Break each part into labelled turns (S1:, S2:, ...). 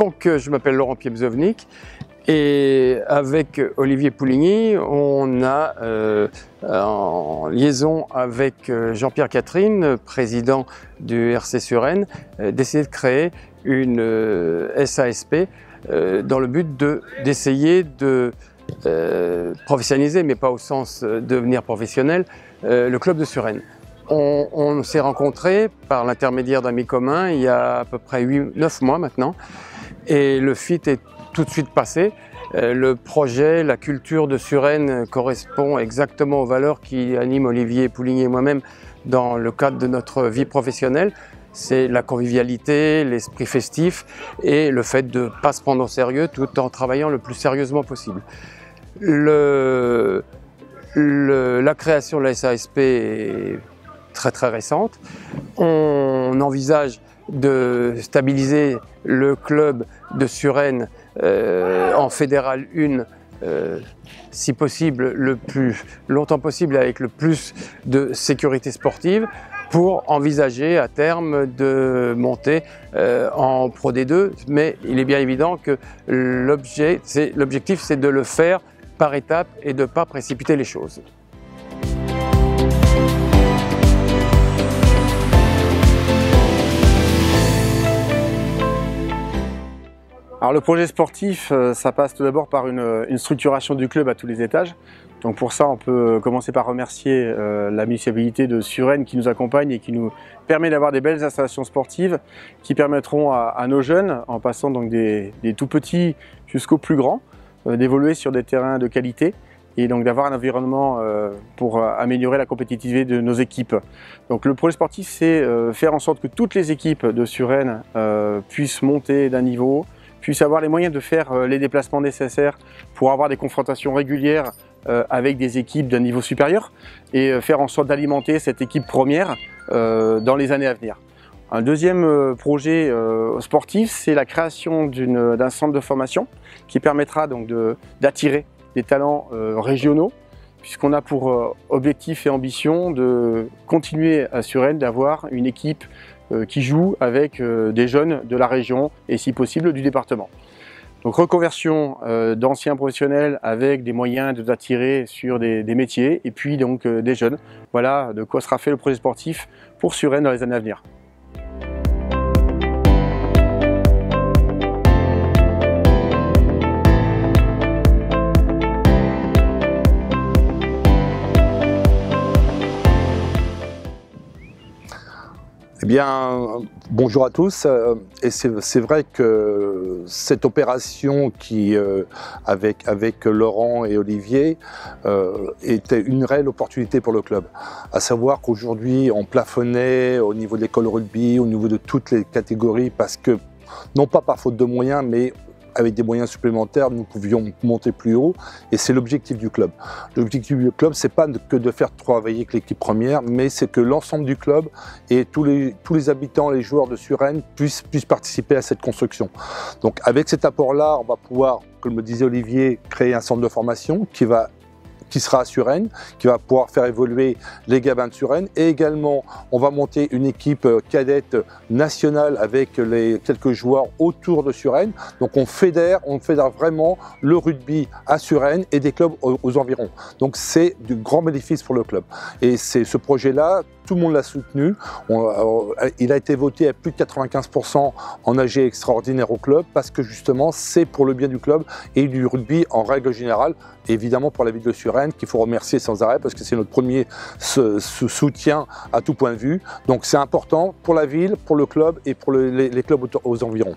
S1: Donc, je m'appelle Laurent Piebzovnik et avec Olivier Pouligny, on a, en liaison avec Jean-Pierre Catherine, président du RC Suresnes, décidé de créer une SASP dans le but d'essayer de professionnaliser, mais pas au sens de devenir professionnel, le club de Suresnes. On s'est rencontrés par l'intermédiaire d'amis communs il y a à peu près 8-9 mois maintenant et le fit est tout de suite passé. Le projet, la culture de Suresnes correspond exactement aux valeurs qui animent Olivier Pouligny et moi-même dans le cadre de notre vie professionnelle. C'est la convivialité, l'esprit festif et le fait de ne pas se prendre au sérieux tout en travaillant le plus sérieusement possible. La création de la SASP est très récente. On envisage de stabiliser le club de Suresnes en Fédéral 1 si possible le plus longtemps possible avec le plus de sécurité sportive pour envisager à terme de monter en Pro D2, mais il est bien évident que l'objectif c'est de le faire par étapes et de ne pas précipiter les choses.
S2: Alors le projet sportif, ça passe tout d'abord par une structuration du club à tous les étages. Donc pour ça, on peut commencer par remercier la municipalité de Suresnes qui nous accompagne et qui nous permet d'avoir des belles installations sportives qui permettront à nos jeunes, en passant donc des tout petits jusqu'aux plus grands, d'évoluer sur des terrains de qualité et donc d'avoir un environnement pour améliorer la compétitivité de nos équipes. Donc le projet sportif, c'est faire en sorte que toutes les équipes de Suresnes puissent monter d'un niveau, puissent avoir les moyens de faire les déplacements nécessaires pour avoir des confrontations régulières avec des équipes d'un niveau supérieur et faire en sorte d'alimenter cette équipe première dans les années à venir. Un deuxième projet sportif, c'est la création d'un centre de formation qui permettra donc d'attirer des talents régionaux, puisqu'on a pour objectif et ambition de continuer à Suresnes d'avoir une équipe qui joue avec des jeunes de la région et si possible du département. Donc reconversion d'anciens professionnels avec des moyens d'attirer sur des métiers et puis donc des jeunes. Voilà de quoi sera fait le projet sportif pour Suresnes dans les années à venir.
S3: Eh bien, bonjour à tous. Et c'est vrai que cette opération qui, avec Laurent et Olivier, était une réelle opportunité pour le club. À savoir qu'aujourd'hui, on plafonnait au niveau de l'école rugby, au niveau de toutes les catégories, parce que, non pas par faute de moyens, mais avec des moyens supplémentaires, nous pouvions monter plus haut et c'est l'objectif du club. L'objectif du club, c'est pas que de faire travailler que l'équipe première, mais c'est que l'ensemble du club et tous les habitants, les joueurs de Suresnes puissent participer à cette construction. Donc avec cet apport-là, on va pouvoir, comme me disait Olivier, créer un centre de formation qui sera à Suresnes, qui va pouvoir faire évoluer les gamins de Suresnes. Et également, on va monter une équipe cadette nationale avec les quelques joueurs autour de Suresnes. Donc on fédère vraiment le rugby à Suresnes et des clubs aux environs. Donc c'est du grand bénéfice pour le club. Et c'est ce projet-là, tout le monde l'a soutenu. Il a été voté à plus de 95% en AG extraordinaire au club parce que justement c'est pour le bien du club et du rugby en règle générale. Évidemment pour la ville de Suresnes qu'il faut remercier sans arrêt parce que c'est notre premier soutien à tout point de vue. Donc c'est important pour la ville, pour le club et pour les clubs aux environs.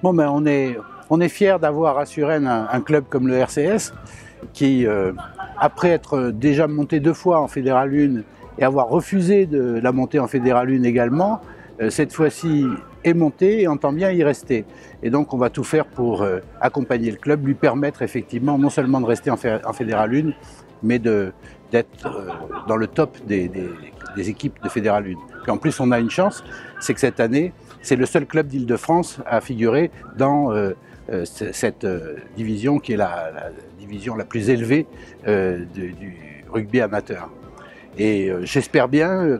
S4: Bon, ben, on est fiers d'avoir à Suresnes un club comme le RCS qui, après être déjà monté 2 fois en Fédéral 1 et avoir refusé de la montée en Fédéral 1 également, cette fois-ci est monté et entend bien y rester. Et donc on va tout faire pour accompagner le club, lui permettre effectivement non seulement de rester en Fédéral 1, mais d'être dans le top des équipes de Fédéral 1. Puis en plus on a une chance, c'est que cette année, c'est le seul club d'Île-de-France à figurer dans cette division qui est la division la plus élevée du rugby amateur. Et j'espère bien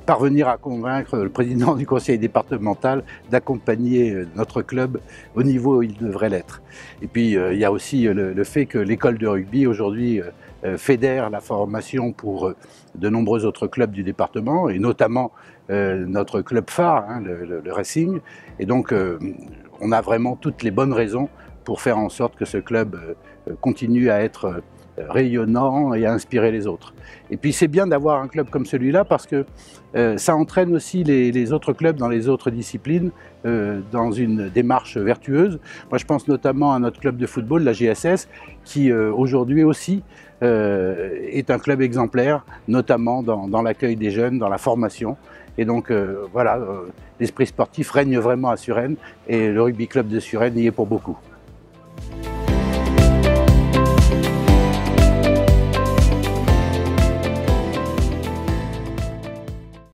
S4: parvenir à convaincre le président du conseil départemental d'accompagner notre club au niveau où il devrait l'être. Et puis il y a aussi le fait que l'école de rugby aujourd'hui fédère la formation pour de nombreux autres clubs du département, et notamment notre club phare, hein, le Racing. Et donc on a vraiment toutes les bonnes raisons pour faire en sorte que ce club continue à être rayonnant et à inspirer les autres. Et puis c'est bien d'avoir un club comme celui-là parce que ça entraîne aussi les autres clubs dans les autres disciplines dans une démarche vertueuse. Moi je pense notamment à notre club de football, la GSS, qui aujourd'hui aussi est un club exemplaire, notamment dans l'accueil des jeunes, dans la formation. Et donc voilà, l'esprit sportif règne vraiment à Suresnes et le rugby club de Suresnes y est pour beaucoup.